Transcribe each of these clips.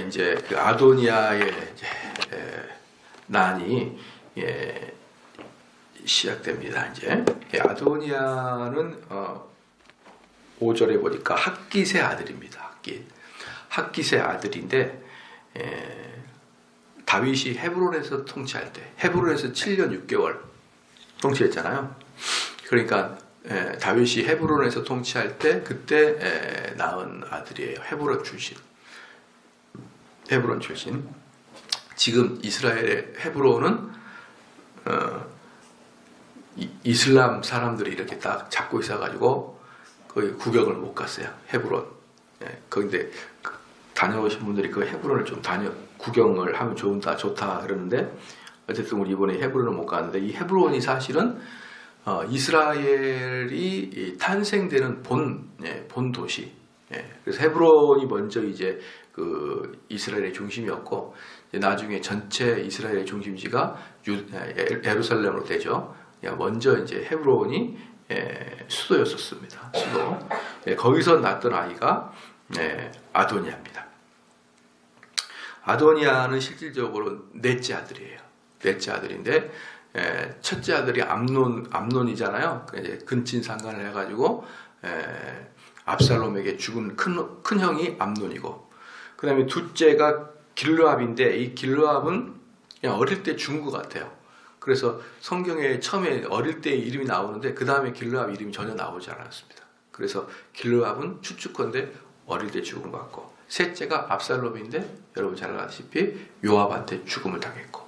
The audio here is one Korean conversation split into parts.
이제 그 아도니아의 이제 난이 시작됩니다. 이제 아도니아는 5절에 보니까 학깃의 아들입니다. 학깃의 아들인데 다윗이 헤브론에서 통치할 때, 헤브론에서 7년 6개월 통치했잖아요. 그러니까 다윗이 헤브론에서 통치할 때 그때 낳은 아들이에요. 헤브론 출신. 지금 이스라엘의 헤브론은 이슬람 사람들이 이렇게 딱 잡고 있어가지고 거의 구경을 못 갔어요. 헤브론. 그런데 다녀오신 분들이 그 헤브론을 좀 구경을 하면 좋다 그러는데 어쨌든 우리 이번에 헤브론을 못 갔는데 이 헤브론이 사실은 이스라엘이 탄생되는 본 도시. 그래서 헤브론이 먼저 이제 그 이스라엘의 중심이었고 나중에 전체 이스라엘의 중심지가 예루살렘으로 되죠. 먼저 이제 헤브론이 수도였었습니다. 수도. 거기서 낳았던 아이가 아도니아입니다. 아도니아는 실질적으로 넷째 아들이에요. 넷째 아들인데 첫째 아들이 암논이잖아요. 이제 근친상간을 해가지고 압살롬에게 죽은 큰 형이 암논이고, 그 다음에 둘째가 길르압인데 이 길르압은 그냥 어릴 때 죽은 것 같아요. 그래서 성경에 처음에 어릴 때 이름이 나오는데 그 다음에 길르압 이름이 전혀 나오지 않았습니다. 그래서 길르압은 추측컨대 어릴 때 죽은 것 같고, 셋째가 압살롬인데 여러분 잘 아시다시피 요압한테 죽음을 당했고,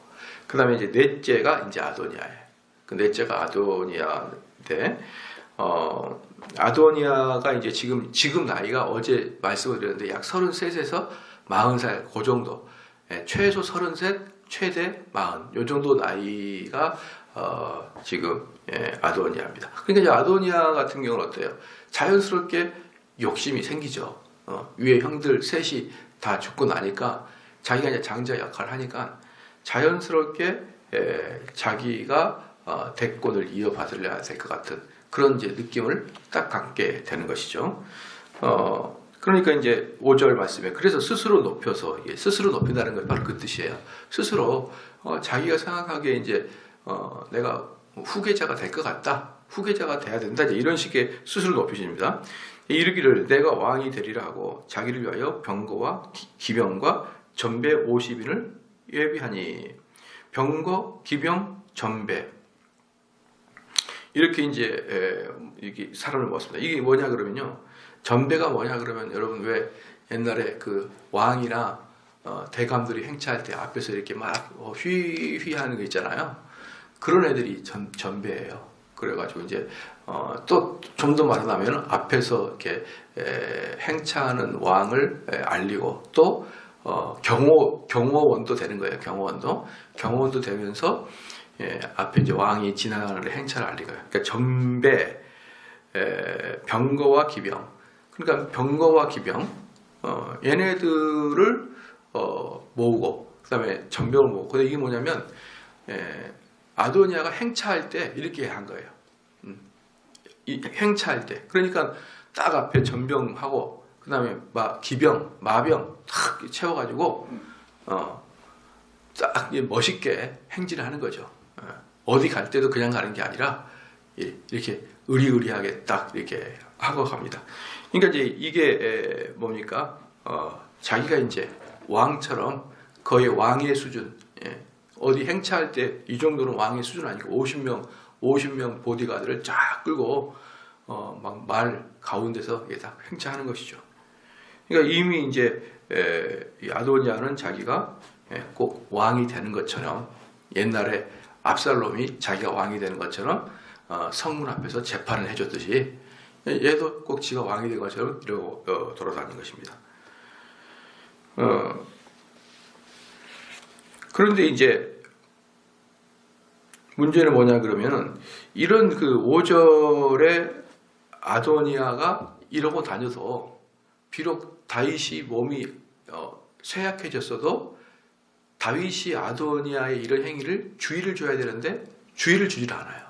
그 다음에 이제 넷째가 이제 아도니아예요. 그 넷째가 아도니아인데 아도니아가 이제 지금 나이가 어제 말씀을 드렸는데 약 33에서 40살 그 정도, 최소 33, 최대 40, 요 정도 나이가 지금 아도니아입니다. 그러니까 이제 아도니아 같은 경우는 어때요? 자연스럽게 욕심이 생기죠. 위에 형들 셋이 다 죽고 나니까 자기가 이제 장자 역할을 하니까 자연스럽게 자기가 대권을 이어받으려야 될 것 같은 그런 이제 느낌을 딱 갖게 되는 것이죠. 그러니까 이제 5절 말씀에 그래서 스스로 높여서, 스스로 높인다는 건 바로 그 뜻이에요. 스스로 자기가 생각하기에 이제 내가 후계자가 될 것 같다, 후계자가 돼야 된다, 이제 이런 식의 스스로 높이십니다. 이르기를 내가 왕이 되리라 하고 자기를 위하여 병거와 기병과 전배 50인을 예비하니, 병거, 기병, 전배, 이렇게 이제 이게 사람을 모았습니다. 이게 뭐냐 그러면요, 전배가 뭐냐 그러면 여러분 왜 옛날에 그 왕이나 대감들이 행차할 때 앞에서 이렇게 막 휘휘하는 거 있잖아요. 그런 애들이 전배예요. 그래가지고 이제 또 좀 더 말하자면 앞에서 이렇게 행차하는 왕을 알리고 또 경호원도 되는 거예요. 경호원도 되면서 앞에 이제 왕이 지나가는 행차를 알리고요. 그러니까 전배, 병거와 기병. 그러니까 병거와 기병, 얘네들을 모으고, 그 다음에 전병을 모으고. 근데 이게 뭐냐면 아도니아가 행차할 때 이렇게 한 거예요. 이 행차할 때. 그러니까 딱 앞에 전병하고, 그 다음에 기병, 마병 탁 채워가지고 딱 멋있게 행진을 하는 거죠. 어디 갈 때도 그냥 가는 게 아니라 이렇게 의리의리하게 딱 이렇게 하고 갑니다. 그러니까 이제 이게 뭡니까? 자기가 이제 왕처럼 거의 왕의 수준, 어디 행차할 때 이 정도는 왕의 수준 아니고 50명 보디가드를 쫙 끌고 막 말 가운데서 딱 행차하는 것이죠. 그러니까 이미 이제 아도니아는 자기가 꼭 왕이 되는 것처럼, 옛날에 압살롬이 자기가 왕이 되는 것처럼 성문 앞에서 재판을 해줬듯이 얘도 꼭 지가 왕이 된 것처럼 이러고 돌아다니는 것입니다. 그런데 이제 문제는 뭐냐 그러면은 이런 그 5절에 아도니아가 이러고 다녀도 비록 다윗이 몸이 쇠약해졌어도 다윗이 아도니아의 이런 행위를 주의를 줘야 되는데 주의를 주질 않아요.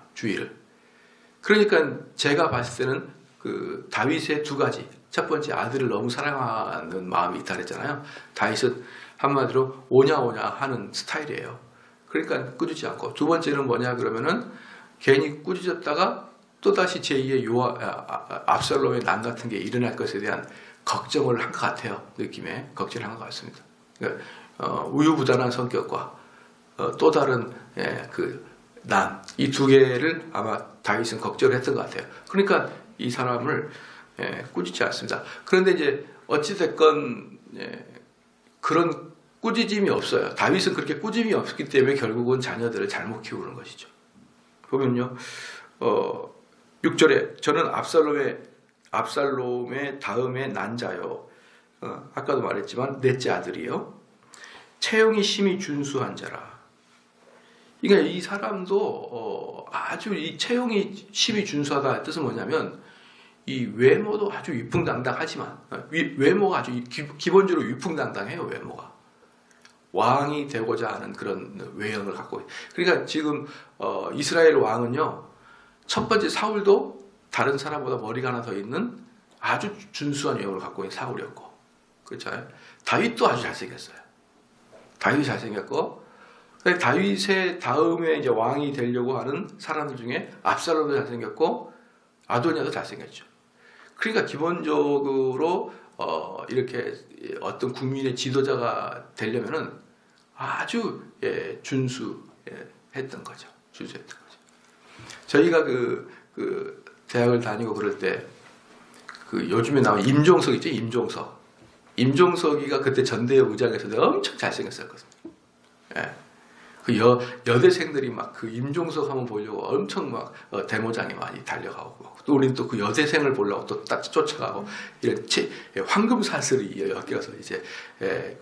그러니까 제가 봤을 때는 그 다윗의 두 가지, 첫 번째 아들을 너무 사랑하는 마음이 있다 그랬잖아요. 다윗은 한마디로 오냐 하는 스타일이에요. 그러니까 꾸짖지 않고. 두 번째는 뭐냐 그러면은 괜히 꾸짖었다가 또다시 제2의 압살롬의 난 같은 게 일어날 것에 대한 걱정을 한 것 같아요. 느낌에 걱정을 한 것 같습니다. 그러니까 우유부단한 성격과 또 다른 난, 이 두 개를 아마 다윗은 걱정을 했던 것 같아요. 그러니까 이 사람을 꾸짖지 않습니다. 그런데 이제 어찌됐건 그런 꾸짖음이 없어요. 다윗은 그렇게 꾸짖음이 없기 때문에 결국은 자녀들을 잘못 키우는 것이죠. 보면요, 6절에 저는 압살롬의 다음에 난 자요. 아까도 말했지만 넷째 아들이요. 체형이 심히 준수한 자라. 그러니까 이 사람도 아주 이 체형이 심히 준수하다 뜻은 뭐냐면 이 외모도 아주 위풍당당하지만 외모가 아주 기본적으로 위풍당당해요. 외모가 왕이 되고자 하는 그런 외형을 갖고 있어요. 그러니까 지금 이스라엘 왕은요, 첫 번째 사울도 다른 사람보다 머리가 하나 더 있는 아주 준수한 외형을 갖고 있는 사울이었고, 그렇죠? 다윗도 아주 잘생겼어요. 다윗이 잘생겼고, 다윗의 다음에 이제 왕이 되려고 하는 사람들 중에 압살롬도 잘생겼고 아도니아도 잘생겼죠. 그러니까 기본적으로 이렇게 어떤 국민의 지도자가 되려면은 아주 준수했던 거죠. 준수했던 거죠. 저희가 그 대학을 다니고 그럴 때 그 요즘에 나온 임종석 있죠, 임종석. 임종석이가 그때 전대회 의장에서도 엄청 잘생겼었거든요. 예. 그 여대생들이 막 그 임종석 한번 보려고 엄청 막 데모장에 많이 달려가고, 또 우리는 또 그 여대생을 보려고 또 딱 쫓아가고, 이런 황금사슬이 엮여서 이제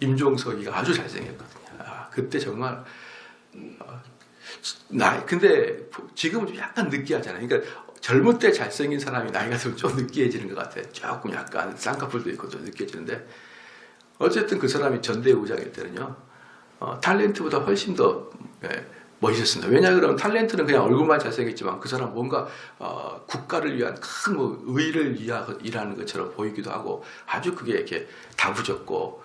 임종석이가 아주 잘생겼거든요. 그때 정말 근데 지금은 좀 약간 느끼하잖아요. 그러니까 젊을 때 잘생긴 사람이 나이가 들면 좀 느끼해지는 것 같아요. 조금 약간 쌍꺼풀도 있고 좀 느끼해지는데, 어쨌든 그 사람이 전대회 의장일 때는요, 탤런트보다 훨씬 더 멋있었습니다. 왜냐 그러면 탤런트는 그냥 얼굴만 잘생겼지만 그 사람 뭔가 국가를 위한 큰 뭐 의를 위하여 일하는 것처럼 보이기도 하고, 아주 그게 이렇게 다부졌고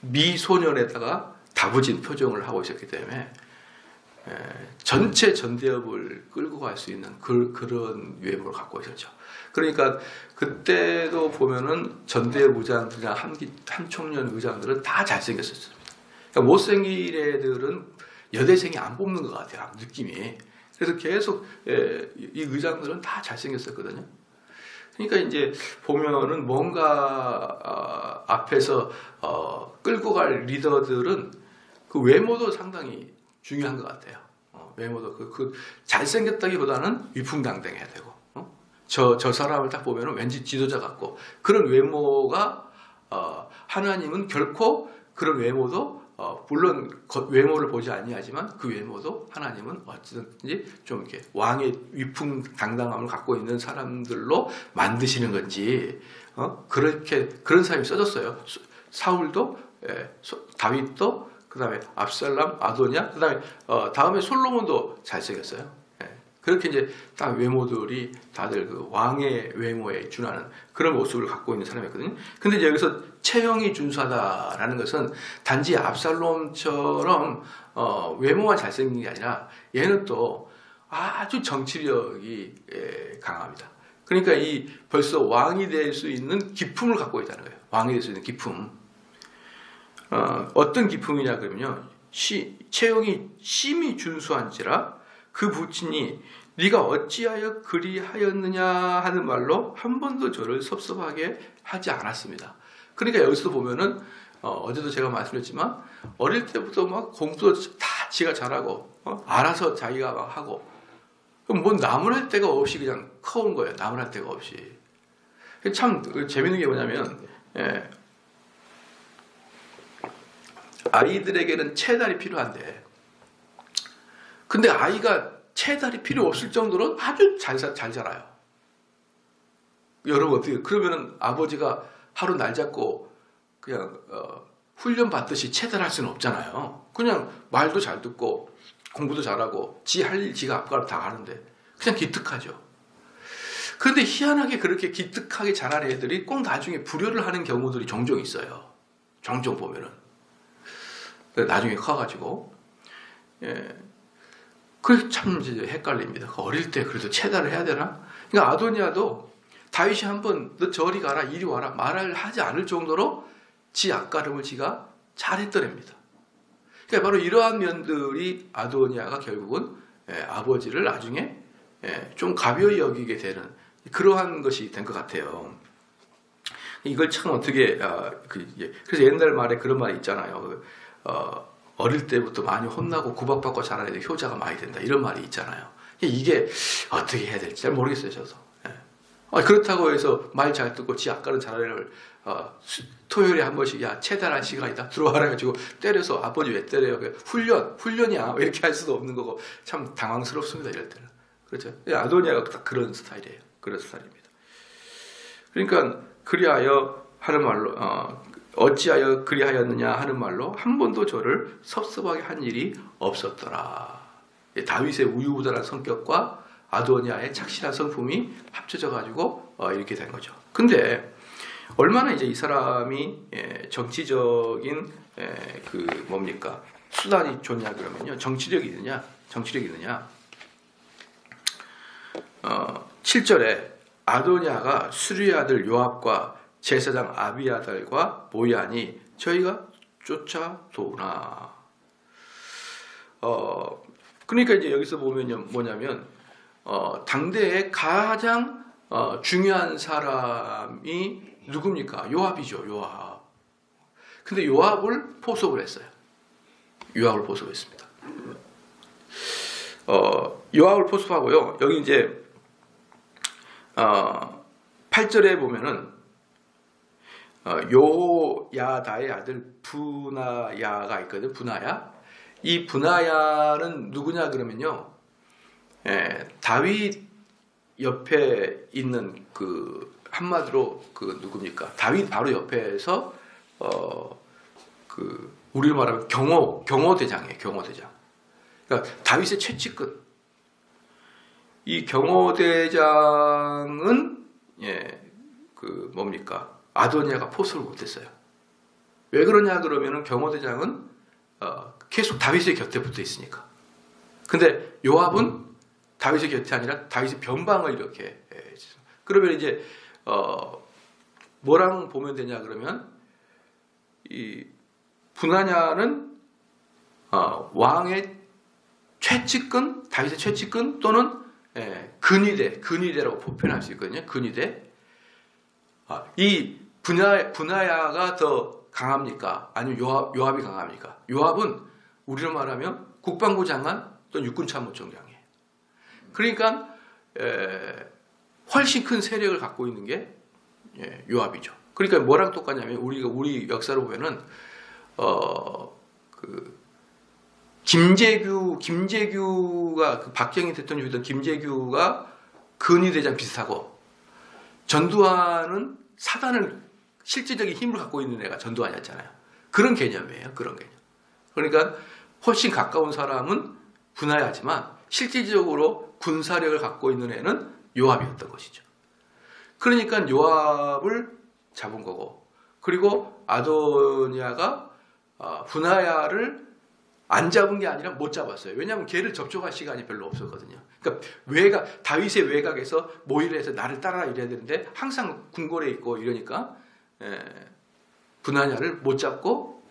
미소년에다가 다부진 표정을 하고 있었기 때문에 전체 전대협을 끌고 갈 수 있는 그런 외모를 갖고 있었죠. 그러니까 그때도 보면은 전대협 의장들이나 한총련 의장들은 다 잘생겼었습니다. 그러니까 못생긴 애들은 여대생이 안 뽑는 것 같아요, 느낌이. 그래서 계속 이 의장들은 다 잘생겼었거든요. 그러니까 이제 보면은 뭔가 앞에서 끌고 갈 리더들은 그 외모도 상당히 중요한 것 같아요. 외모도 그 잘생겼다기보다는 위풍당당해야 되고, 저 사람을 딱 보면은 왠지 지도자 같고, 그런 외모가 하나님은 결코 그런 외모도 물론 외모를 보지 아니하지만 그 외모도 하나님은 어찌든지 좀 이렇게 왕의 위풍당당함을 갖고 있는 사람들로 만드시는 건지, 그렇게 그런 사람이 써졌어요. 사울도, 다윗도, 그다음에 압살람, 아도니아, 그다음에 다음에 솔로몬도 잘생겼어요. 그렇게 이제 딱 외모들이 다들 그 왕의 외모에 준하는 그런 모습을 갖고 있는 사람이었거든요. 근데 이제 여기서 체형이 준수하다라는 것은 단지 압살롬처럼 외모만 잘생긴 게 아니라 얘는 또 아주 정치력이 강합니다. 그러니까 이 벌써 왕이 될 수 있는 기품을 갖고 있다는 거예요. 왕이 될 수 있는 기품. 어떤 기품이냐 그러면요, 체형이 심히 준수한지라 그 부친이 네가 어찌하여 그리하였느냐 하는 말로 한 번도 저를 섭섭하게 하지 않았습니다. 그러니까 여기서도 보면은 어제도 제가 말씀드렸지만 어릴 때부터 막 공부도 다 지가 잘하고 알아서 자기가 막 하고, 그럼 뭐 나무랄 데가 없이 그냥 커온 거예요. 나무랄 데가 없이. 참 재밌는 게 뭐냐면 아이들에게는 채달이 필요한데, 근데 아이가 채달이 필요 없을 정도로 아주 잘 자라요. 여러분 어떻게, 그러면은 아버지가 하루 날 잡고 그냥 훈련 받듯이 채달할 수는 없잖아요. 그냥 말도 잘 듣고 공부도 잘하고 지 할 일 지가 앞가로 다 하는데 그냥 기특하죠. 그런데 희한하게 그렇게 기특하게 자란 애들이 꼭 나중에 불효를 하는 경우들이 종종 있어요. 종종 보면은. 나중에 커가지고. 예. 그게 참 이제 헷갈립니다. 어릴 때 그래도 체달을 해야 되나? 그러니까 아도니아도 다윗이 한번 너 저리 가라, 이리 와라 말을 하지 않을 정도로 지 앞가름을 지가 잘했던 애입니다. 그러니까 바로 이러한 면들이 아도니아가 결국은 아버지를 나중에 좀 가벼이 여기게 되는 그러한 것이 된 것 같아요. 이걸 참 어떻게 그래서 옛날 말에 그런 말이 있잖아요. 어릴 때부터 많이 혼나고 구박받고 자라야 돼 효자가 많이 된다 이런 말이 있잖아요. 이게 어떻게 해야 될지 잘 모르겠어요, 저도. 그렇다고 해서 말 잘 듣고 지 아까는 잘하려를 토요일에 한 번씩 야 체달한 시간이다 들어와라 가지고 때려서 아버지 왜 때려요? 훈련이야 이렇게 할 수도 없는 거고 참 당황스럽습니다 이럴 때는. 그렇죠? 아도니아가 딱 그런 스타일이에요. 그런 스타일입니다. 그러니까 그리하여 하는 말로 어찌하여 그리하였느냐 하는 말로 한 번도 저를 섭섭하게 한 일이 없었더라. 다윗의 우유부단한 성격과 아도니아의 착실한 성품이 합쳐져 가지고 이렇게 된 거죠. 근데 얼마나 이제 이 사람이 정치적인 그 뭡니까 수단이 좋냐 그러면요 정치력이 있느냐 7절에 아도니아가 수리의 아들 요압과 제사장 아비아달과 모이하니 저희가 쫓아도나. 그러니까 이제 여기서 보면 뭐냐면 당대의 가장 중요한 사람이 누굽니까? 요압이죠. 요압. 근데 요압을 포섭을 했어요. 요압을 포섭했습니다. 요압을 포섭하고요. 여기 이제 8절에 보면은 요야다의 아들 분하야가 있거든요. 분하야. 이 분하야는 누구냐 그러면요. 다윗 옆에 있는 그 한마디로 그 누굽니까? 다윗 바로 옆에서 그 우리로 말하면 경호대장이에요. 경호대장. 그러니까 다윗의 최측근. 이 경호대장은 그 뭡니까? 아도니아가 포섭을 못했어요. 왜 그러냐 그러면은 경호대장은 계속 다윗의 곁에 붙어 있으니까. 근데 요압은 다윗의 곁이 아니라 다윗의 변방을 이렇게 그러면 이제 뭐랑 보면 되냐 그러면 이 분하냐는 왕의 최측근 다윗의 최측근 또는 근위대라고 표현할 수 있거든요. 근위대. 이 분하야가 더 강합니까? 아니면 요압이 강합니까? 요압은 우리로 말하면 국방부 장관 또는 육군참모총장이에요. 그러니까 훨씬 큰 세력을 갖고 있는 게 요압이죠. 그러니까 뭐랑 똑같냐면 우리 역사로 보면은 그 김재규가 그 박정희 대통령이던 김재규가 근위대장 비슷하고 전두환은 사단을 실질적인 힘을 갖고 있는 애가 전두환이었잖아요. 그런 개념이에요. 그런 개념. 그러니까 훨씬 가까운 사람은 분하야지만 실질적으로 군사력을 갖고 있는 애는 요압이었던 것이죠. 그러니까 요압을 잡은 거고 그리고 아도니아가 분하야를 안 잡은 게 아니라 못 잡았어요. 왜냐하면 걔를 접촉할 시간이 별로 없었거든요. 그러니까 다윗의 외곽에서 모의를 해서 나를 따라 이래야 되는데 항상 궁궐에 있고 이러니까 분하냐를 못 잡고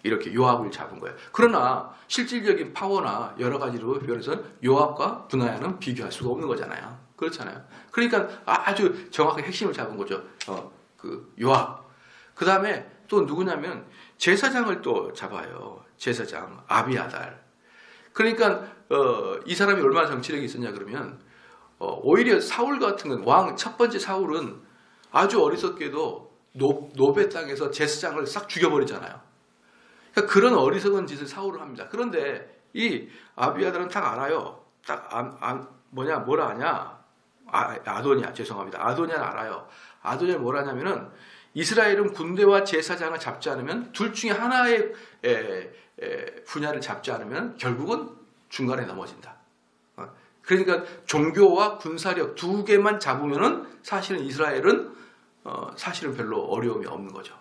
이렇게 요압을 잡은 거예요. 그러나 실질적인 파워나 여러 가지로 비교해서 요압과 분하냐는 비교할 수가 없는 거잖아요. 그렇잖아요. 그러니까 아주 정확하게 핵심을 잡은 거죠. 그 요압. 그 다음에 또 누구냐면 제사장을 또 잡아요. 제사장 아비아달. 그러니까 이 사람이 얼마나 정치력이 있었냐 그러면 오히려 사울 같은 건 왕 첫 번째 사울은 아주 어리석게도 노베 땅에서 제사장을 싹 죽여버리잖아요. 그러니까 그런 어리석은 짓을 사울을 합니다. 그런데 이 아비아달은 딱 알아요. 뭐라 하냐? 아도니아 죄송합니다. 아도니아는 알아요. 아도니아 뭐라 하냐면은 이스라엘은 군대와 제사장을 잡지 않으면 둘 중에 하나의 분야를 잡지 않으면 결국은 중간에 넘어진다. 그러니까 종교와 군사력 두 개만 잡으면은 사실은 이스라엘은 사실은 별로 어려움이 없는 거죠.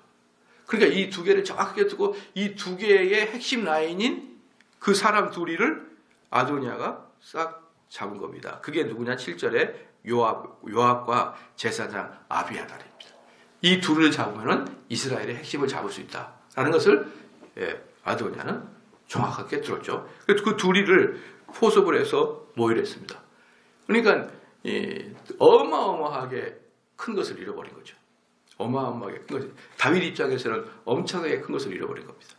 그러니까 이 두 개를 정확하게 두고 이 두 개의 핵심 라인인 그 사람 둘이를 아도니아가 싹 잡은 겁니다. 그게 누구냐? 7절에 요압과 제사장 아비아달입니다. 이 둘을 잡으면은 이스라엘의 핵심을 잡을 수 있다라는 것을 아도니아는 정확하게 들었죠. 그래서 그 둘이를 포섭을 해서 모의를 했습니다. 그러니까 어마어마하게 큰 것을 잃어버린 거죠. 어마어마하게 큰 것을. 다윗 입장에서는 엄청나게 큰 것을 잃어버린 겁니다.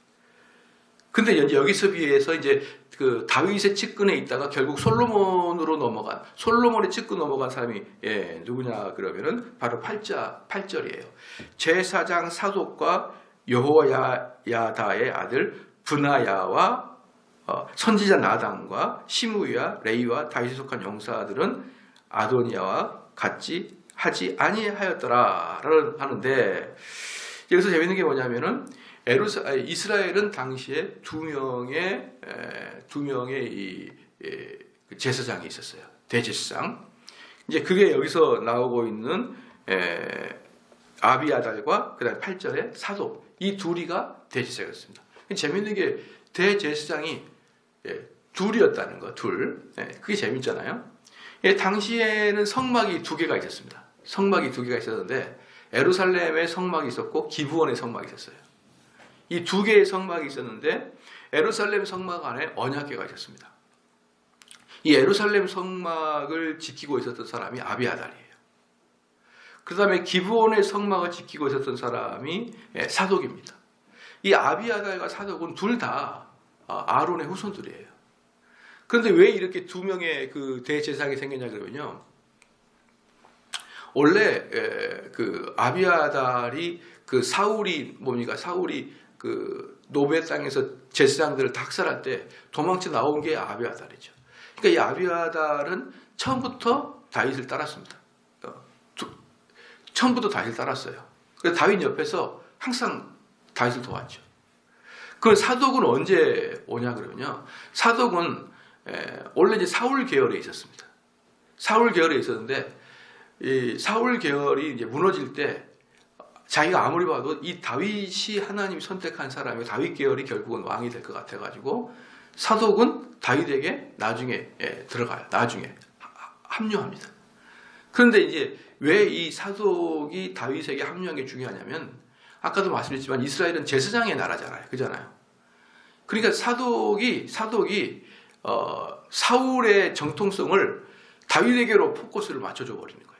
근데 여기서 비해서 이제 그 다윗의 측근에 있다가 결국 솔로몬으로 넘어간, 솔로몬의 측근 넘어간 사람이 누구냐 그러면은 바로 8절이에요. 제사장 사독과 여호야다의 아들 브나야와 선지자 나단과 시므이와 레이와 다윗에 속한 용사들은 아도니아와 같이 하지 아니하였더라 하는데, 여기서 재밌는 게 뭐냐면은 이스라엘은 당시에 두 명의 이 제사장이 있었어요. 대제사장. 이제 그게 여기서 나오고 있는 아비아달과 그다음 8절의 사독, 이 둘이가 대제사장이었습니다. 재밌는 게 대제사장이 둘이었다는 거, 둘. 그게 재밌잖아요. 당시에는 성막이 두 개가 있었습니다. 성막이 두 개가 있었는데 예루살렘에 성막이 있었고 기브온에 성막이 있었어요. 이 두 개의 성막이 있었는데 예루살렘 성막 안에 언약궤가 있었습니다. 이 예루살렘 성막을 지키고 있었던 사람이 아비아달이에요. 그 다음에 기브온의 성막을 지키고 있었던 사람이 사독입니다. 이 아비아달과 사독은 둘 다 아론의 후손들이에요. 그런데 왜 이렇게 두 명의 그 대제사장이 생겼냐 그러면요, 원래 그 아비아달이 그 사울이 그 노베 땅에서 제사장들을 학살할 때 도망쳐 나온 게 아비아달이죠. 그러니까 이 아비아달은 처음부터 다윗을 따랐습니다. 처음부터 다윗을 따랐어요. 그래서 다윗 옆에서 항상 다윗을 도왔죠. 그 사독은 언제 오냐 그러면요, 사독은 원래 이제 사울 계열에 있었습니다. 사울 계열에 있었는데 이 사울 계열이 이제 무너질 때 자기가 아무리 봐도 이 다윗이 하나님이 선택한 사람이 다윗 계열이 결국은 왕이 될 것 같아가지고 사독은 다윗에게 나중에 들어가요. 나중에 합류합니다. 그런데 이제 왜 이 사독이 다윗에게 합류한 게 중요하냐면, 아까도 말씀드렸지만 이스라엘은 제사장의 나라잖아요. 그잖아요. 그러니까 사독이 사울의 정통성을 다윗에게로 포커스를 맞춰줘 버리는 거예요.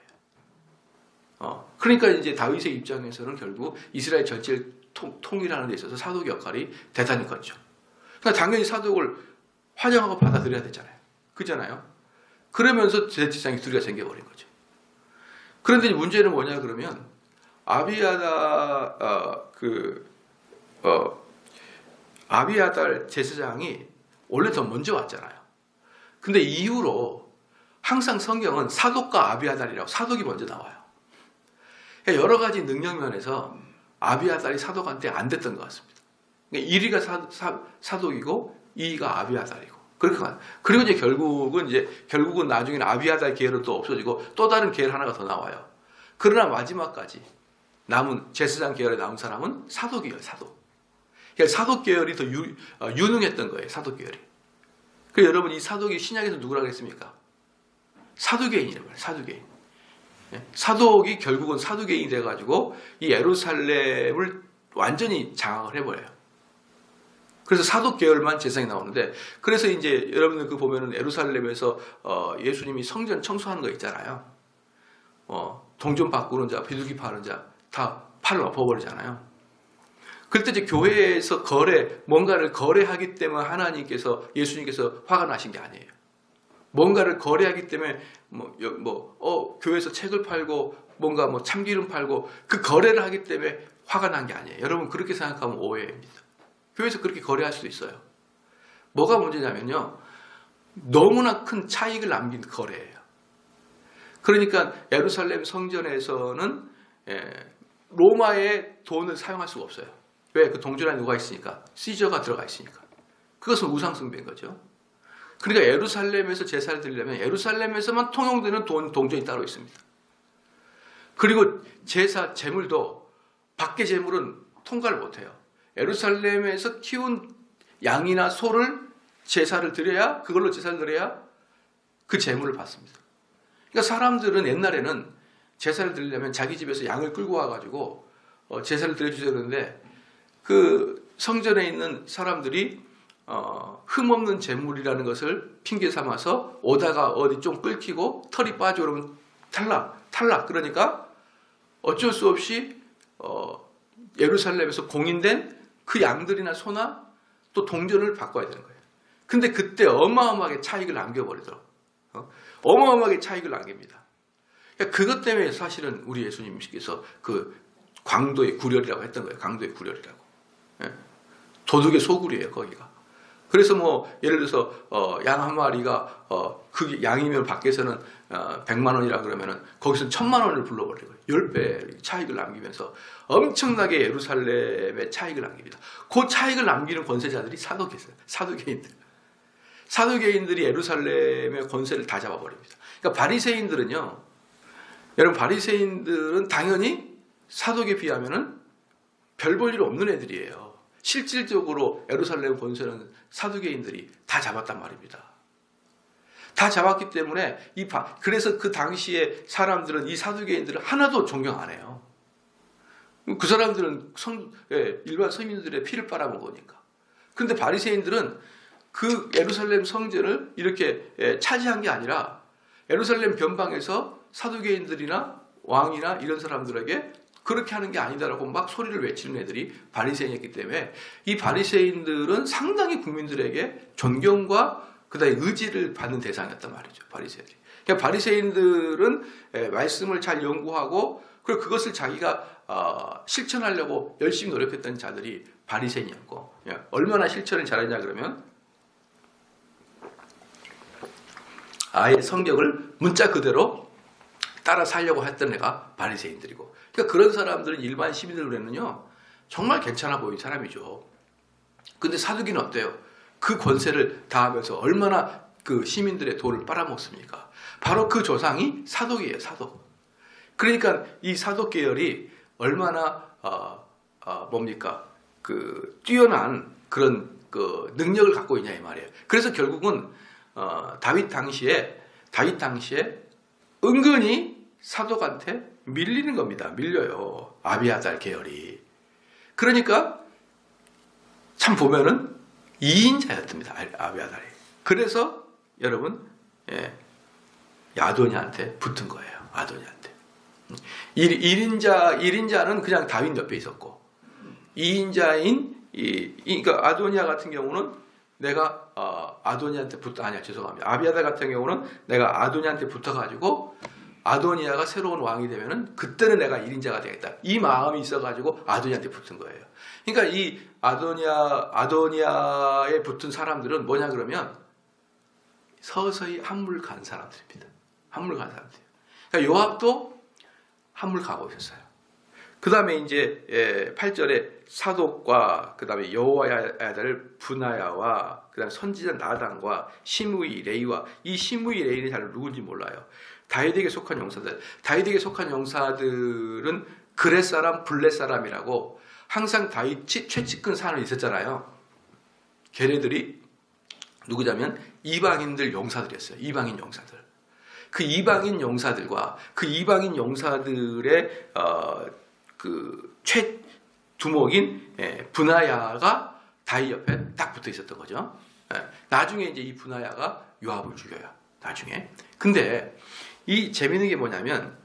그러니까 이제 다윗의 입장에서는 결국 이스라엘 전체를 통일하는 데 있어서 사독의 역할이 대단히 컸죠. 그러니까 당연히 사독을 환영하고 받아들여야 되잖아요. 그잖아요. 그러면서 제사장이 둘이가 생겨버린 거죠. 그런데 문제는 뭐냐 그러면 아비아달 제사장이 원래 더 먼저 왔잖아요. 근데 이후로 항상 성경은 사독과 아비아달이라고, 사독이 먼저 나와요. 여러 가지 능력 면에서 아비아달이 사독한테 안 됐던 것 같습니다. 1위가 사독이고 2위가 아비아달이고 그렇게 가요. 그리고 이제 결국은 나중에는 아비아달 계열은 또 없어지고 또 다른 계열 하나가 더 나와요. 그러나 마지막까지 남은 제사장 계열에 남은 사람은 사독이에요. 사독. 그러니까 사독 계열이 더 유능했던 거예요. 사독 계열이. 그래서 여러분, 이 사독이 신약에서 누구라고 했습니까? 사두개인이라고 해요. 사두개인. 사독이 결국은 사두개인이 돼가지고 이 예루살렘을 완전히 장악을 해버려요. 그래서 사독 계열만 제사장이 나오는데, 그래서 이제 여러분들 그 보면은 예루살렘에서 예수님이 성전 청소하는 거 있잖아요. 동전 바꾸는 자, 비둘기 파는 자 다 팔을 엎어버리잖아요. 그때 이제 교회에서 뭔가를 거래하기 때문에 예수님께서 화가 나신 게 아니에요. 뭔가를 거래하기 때문에 교회에서 책을 팔고 뭔가 참기름 팔고 그 거래를 하기 때문에 화가 난 게 아니에요. 여러분, 그렇게 생각하면 오해입니다. 교회에서 그렇게 거래할 수도 있어요. 뭐가 문제냐면요, 너무나 큰 차익을 남긴 거래예요. 그러니까 예루살렘 성전에서는 로마의 돈을 사용할 수가 없어요. 왜? 그 동전 안에 누가 있으니까, 시저가 들어가 있으니까. 그것은 우상숭배인 거죠. 그러니까 예루살렘에서 제사를 드리려면 예루살렘에서만 통용되는 동전이 따로 있습니다. 그리고 제사 제물도 밖의 제물은 통과를 못해요. 예루살렘에서 키운 양이나 소를 제사를 드려야, 그걸로 제사를 드려야 그 제물을 받습니다. 그러니까 사람들은 옛날에는 제사를 드리려면 자기 집에서 양을 끌고 와가지고 제사를 드려주셔야 되는데, 그 성전에 있는 사람들이 흠없는 제물이라는 것을 핑계 삼아서 오다가 어디 좀 끌키고 털이 빠져 그러면 탈락. 그러니까 어쩔 수 없이 예루살렘에서 공인된 그 양들이나 소나 또 동전을 바꿔야 되는 거예요. 근데 그때 어마어마하게 차익을 남겨버리더라고요. 어마어마하게 차익을 남깁니다. 그러니까 그것 때문에 사실은 우리 예수님께서 그 강도의 구렬이라고 했던 거예요. 강도의 구렬이라고. 도둑의 소굴이에요, 거기가. 그래서 뭐 예를 들어서 양 한 마리가 그 양이면 밖에서는 100만 원이라 그러면은 거기서 1000만 원을 불러버리고 10배 차익을 남기면서 엄청나게 예루살렘에 차익을 남깁니다. 그 차익을 남기는 권세자들이 사두개인들이 예루살렘의 권세를 다 잡아버립니다. 그러니까 바리새인들은요, 여러분, 바리새인들은 당연히 사두개에 비하면은 별 볼 일 없는 애들이에요. 실질적으로 예루살렘 권세는 사두개인들이 다 잡았단 말입니다. 다 잡았기 때문에 그래서 그 당시에 사람들은 이 사두개인들을 하나도 존경 안 해요. 그 사람들은 일반 서민들의 피를 빨아먹으니까. 근데 바리새인들은 그 예루살렘 성전을 이렇게 차지한 게 아니라 예루살렘 변방에서 사두개인들이나 왕이나 이런 사람들에게 그렇게 하는 게 아니다라고 막 소리를 외치는 애들이 바리새인이었기 때문에 이 바리새인들은 상당히 국민들에게 존경과 그다음에 의지를 받는 대상이었단 말이죠. 바리새인들이. 그러니까 바리새인들은 말씀을 잘 연구하고 그리고 그것을 자기가 실천하려고 열심히 노력했던 자들이 바리새인이었고, 얼마나 실천을 잘했냐 그러면 아예 성경을 문자 그대로 따라 살려고 했던 애가 바리새인들이고, 그러니까 그런 사람들은 일반 시민들 눈에는요 정말 괜찮아 보이는 사람이죠. 근데 사두기는 어때요? 그 권세를 다하면서 얼마나 그 시민들의 돈을 빨아먹습니까? 바로 그 조상이 사독이에요, 사독. 그러니까 이 사독 계열이 얼마나 그 뛰어난 그런 그 능력을 갖고 있냐 이 말이에요. 그래서 결국은 다윗 당시에 은근히 사독한테 밀리는 겁니다. 밀려요. 아비아달 계열이. 그러니까 참 보면은 2인자였답니다. 아비아달이. 그래서 여러분 아도니아한테 붙은 거예요. 아도니아한테. 1인자는 그냥 다윗 옆에 있었고 2인자인 그러니까 아도니아 같은 경우는 내가 아도니아한테 아비아달 같은 경우는 내가 아도니아한테 붙어가지고 아도니아가 새로운 왕이 되면은 그때는 내가 1인자가 되겠다. 이 마음이 있어가지고 아도니아한테 붙은 거예요. 그러니까 이 아도니아에 붙은 사람들은 뭐냐 그러면 서서히 한물 간 사람들입니다. 한물 간 사람들. 그러니까 요압도 한물 가고 있었어요. 그 다음에 이제 8절에 사독과 그 다음에 여호와의 아들 분하야와 그 다음에 선지자 나단과 시므이 레이와 이 시므이 레이는 잘 누군지 몰라요. 다윗에게 속한 용사들. 다윗에게 속한 용사들은 그렛 사람, 블렛 사람이라고 항상 다윗이 최측근 사람이 있었잖아요. 걔네들이 누구냐면 이방인들 용사들이었어요. 이방인 용사들. 그 이방인 용사들과 그 이방인 용사들의 그 최두목인 분하야가 다윗 옆에 딱 붙어 있었던 거죠. 나중에 이제 이 분하야가 요압을 죽여요. 나중에. 근데 이 재밌는 게 뭐냐면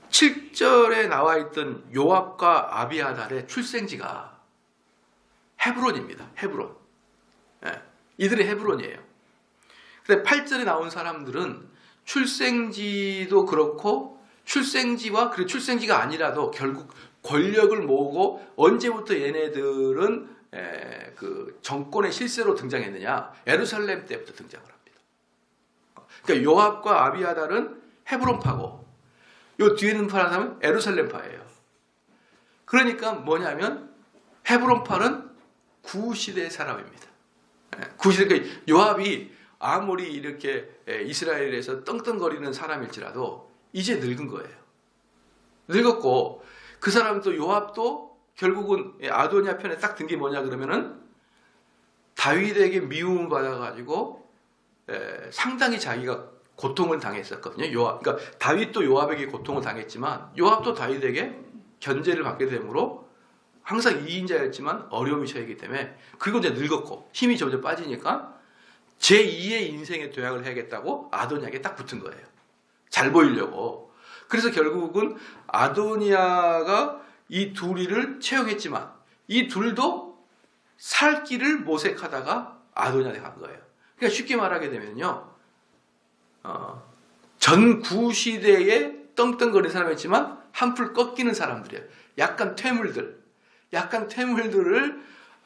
7절에 나와 있던 요압과 아비아달의 출생지가 헤브론입니다. 헤브론. 이들의 헤브론이에요. 근데 8절에 나온 사람들은 출생지도 그렇고 출생지와 그리고 출생지가 아니라도 결국 권력을 모으고 언제부터 얘네들은 그 정권의 실세로 등장했느냐? 예루살렘 때부터 등장을 합니다. 그러니까 요압과 아비아달은 헤브론파고 요 뒤에 있는 사람은 예루살렘파예요. 그러니까 뭐냐면 헤브론파는 구시대의 사람입니다. 구시대 요압이 아무리 이렇게 이스라엘에서 떵떵거리는 사람일지라도 이제 늙은 거예요. 늙었고 그 사람도 요압도 결국은 아도니아 편에 딱 든 게 뭐냐 그러면은 다윗에게 미움을 받아가지고 상당히 자기가 고통을 당했었거든요. 요압, 그러니까 다윗도 요압에게 고통을 당했지만 요압도 다윗에게 견제를 받게 되므로 항상 2인자였지만 어려움이 처했기 때문에 그리고 이제 늙었고 힘이 점점 빠지니까 제2의 인생의 도약을 해야겠다고 아도니아에게 딱 붙은 거예요. 잘 보이려고. 그래서 결국은 아도니아가 이 둘이를 채용했지만 이 둘도 살 길을 모색하다가 아도니아에 간 거예요. 그러니까 쉽게 말하게 되면요. 전 구시대에 떵떵거리는 사람이었지만 한풀 꺾이는 사람들이에요. 약간 퇴물들을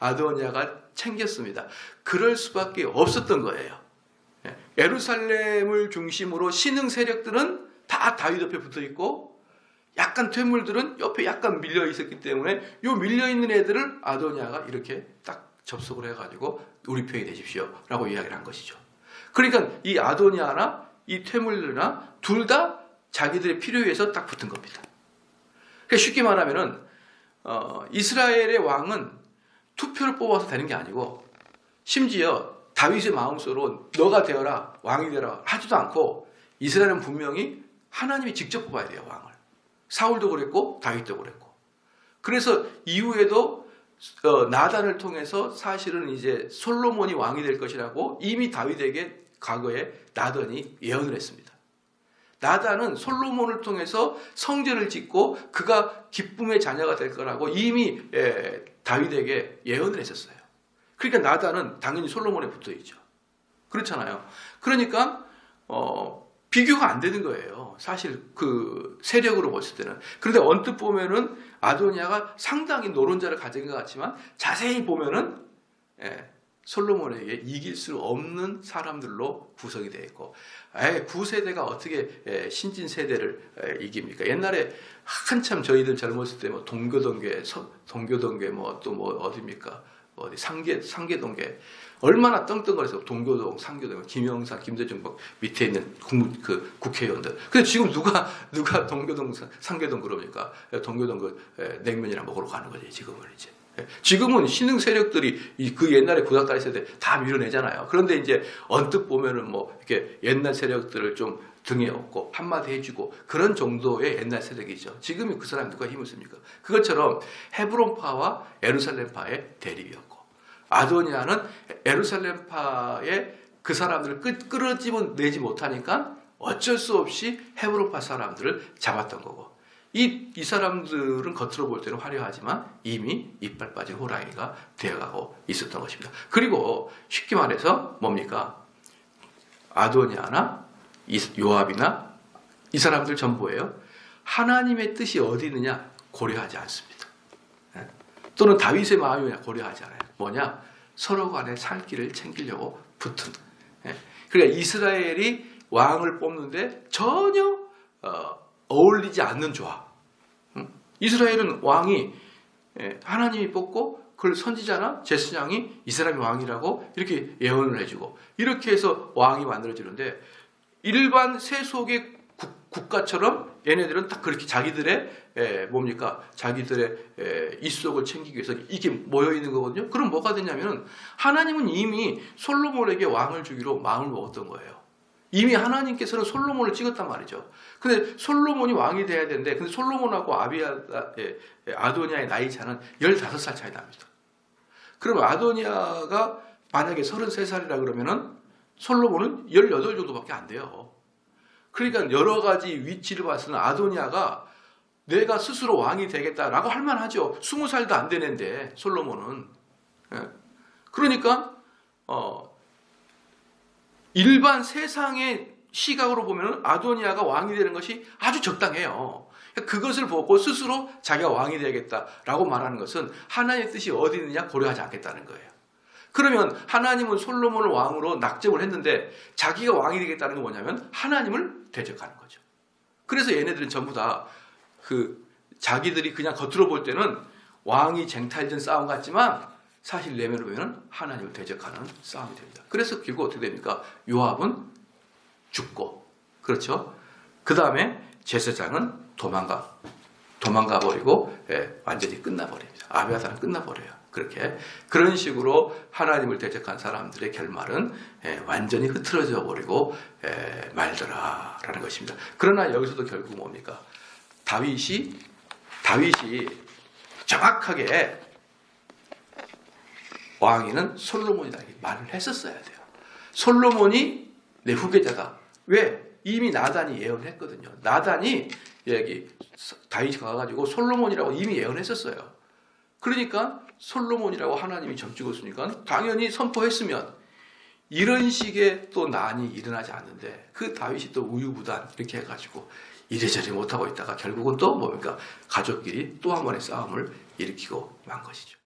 아도니아가 챙겼습니다. 그럴 수밖에 없었던 거예요. 예루살렘을 중심으로 신흥 세력들은 다 다윗 옆에 붙어 있고 약간 퇴물들은 옆에 약간 밀려 있었기 때문에 요 밀려 있는 애들을 아도니아가 이렇게 딱 접속을 해가지고 우리 편이 되십시오라고 이야기를 한 것이죠. 그러니까 이 아도니아나 이 퇴물들이나 둘 다 자기들의 필요에 의해서 딱 붙은 겁니다. 그러니까 쉽게 말하면은 이스라엘의 왕은 투표를 뽑아서 되는 게 아니고 심지어 다윗의 마음속으로 너가 되어라 왕이 되라 하지도 않고 이스라엘은 분명히 하나님이 직접 뽑아야 돼요. 왕을. 사울도 그랬고 다윗도 그랬고. 그래서 이후에도 나단을 통해서 사실은 이제 솔로몬이 왕이 될 것이라고 이미 다윗에게 과거에 나단이 예언을 했습니다. 나단은 솔로몬을 통해서 성전을 짓고 그가 기쁨의 자녀가 될 거라고 이미 다윗에게 예언을 했었어요. 그러니까 나단은 당연히 솔로몬에 붙어 있죠. 그렇잖아요. 그러니까 비교가 안 되는 거예요. 사실 그 세력으로 봤을 때는. 그런데 언뜻 보면은 아도니아가 상당히 노론자를 가진 것 같지만 자세히 보면은 솔로몬에게 이길 수 없는 사람들로 구성이 되어 있고, 구세대가 어떻게 신진 세대를 이깁니까? 옛날에 한참 저희들 젊었을 때 뭐 동교동계 뭐 또 뭐 어디입니까? 어디 상계동계 얼마나 떵떵거려서 동교동, 상교동, 김영삼, 김대중 밑에 있는 국회의원들. 근데 지금 누가 동교동, 상교동 그럽니까? 동교동 냉면이나 먹으러 가는 거지 지금은 이제. 지금은 신흥 세력들이 그 옛날에 구닥다리 있을 때 다 밀어내잖아요. 그런데 이제 언뜻 보면은 뭐 이렇게 옛날 세력들을 좀 등에 업고 한마디 해주고 그런 정도의 옛날 세력이죠. 지금은 그 사람이 누가 힘을 씁니까? 그것처럼 헤브론파와 예루살렘파의 대립이었고 아도니아는 예루살렘파의 그 사람들을 끌어내지 못하니까 어쩔 수 없이 헤브론파 사람들을 잡았던 거고 이 사람들은 겉으로 볼 때는 화려하지만 이미 이빨 빠진 호랑이가 되어가고 있었던 것입니다. 그리고 쉽게 말해서 뭡니까? 아도니아나 요압이나 이 사람들 전부예요. 하나님의 뜻이 어디 있느냐 고려하지 않습니다. 또는 다윗의 마음이 고려하지 않아요. 뭐냐? 서로 간에 살 길을 챙기려고 붙은. 그러니까 이스라엘이 왕을 뽑는데 전혀 어울리지 않는 조합. 이스라엘은 왕이 하나님이 뽑고 그걸 선지자나 제사장이 이 사람이 왕이라고 이렇게 예언을 해주고 이렇게 해서 왕이 만들어지는데 일반 세속의 국가처럼 얘네들은 딱 그렇게 자기들의 자기들의 입속을 챙기기 위해서 이게 모여 있는 거거든요. 그럼 뭐가 되냐면은 하나님은 이미 솔로몬에게 왕을 주기로 마음을 먹었던 거예요. 이미 하나님께서는 솔로몬을 찍었단 말이죠. 근데 솔로몬이 왕이 돼야 되는데, 근데 솔로몬하고 아도니아의 나이 차는 15살 차이 납니다. 그럼 아도니아가 만약에 33살이라 그러면은 솔로몬은 18 정도밖에 안 돼요. 그러니까 여러 가지 위치를 봤을 때 아도니아가 내가 스스로 왕이 되겠다라고 할 만하죠. 20살도 안 되는데 솔로몬은. 그러니까 일반 세상의 시각으로 보면 아도니아가 왕이 되는 것이 아주 적당해요. 그것을 보고 스스로 자기가 왕이 되겠다라고 말하는 것은 하나님의 뜻이 어디 있느냐 고려하지 않겠다는 거예요. 그러면 하나님은 솔로몬을 왕으로 낙점을 했는데 자기가 왕이 되겠다는 건 뭐냐면 하나님을 대적하는 거죠. 그래서 얘네들은 전부 다 자기들이 그냥 겉으로 볼 때는 왕이 쟁탈전 싸움 같지만 사실 내면으로 보면 하나님을 대적하는 싸움이 됩니다. 그래서 결국 어떻게 됩니까? 요압은 죽고, 그렇죠? 그 다음에 제사장은 도망가 버리고 완전히 끝나버립니다. 아비아달은 끝나버려요. 그렇게 그런 식으로 하나님을 대적한 사람들의 결말은 완전히 흐트러져 버리고 말더라라는 것입니다. 그러나 여기서도 결국 뭡니까? 다윗이 정확하게 왕위는 솔로몬이다 이렇게 말을 했었어야 돼요. 솔로몬이 내 후계자다. 왜? 이미 나단이 예언했거든요. 나단이 여기 다윗이 가가지고 솔로몬이라고 이미 예언했었어요. 그러니까 솔로몬이라고 하나님이 점찍었으니까 당연히 선포했으면 이런 식의 또 난이 일어나지 않는데 그 다윗이 또 우유부단 이렇게 해가지고 이래저래 못하고 있다가 결국은 또 뭡니까? 가족끼리 또 한 번의 싸움을 일으키고 만 것이죠.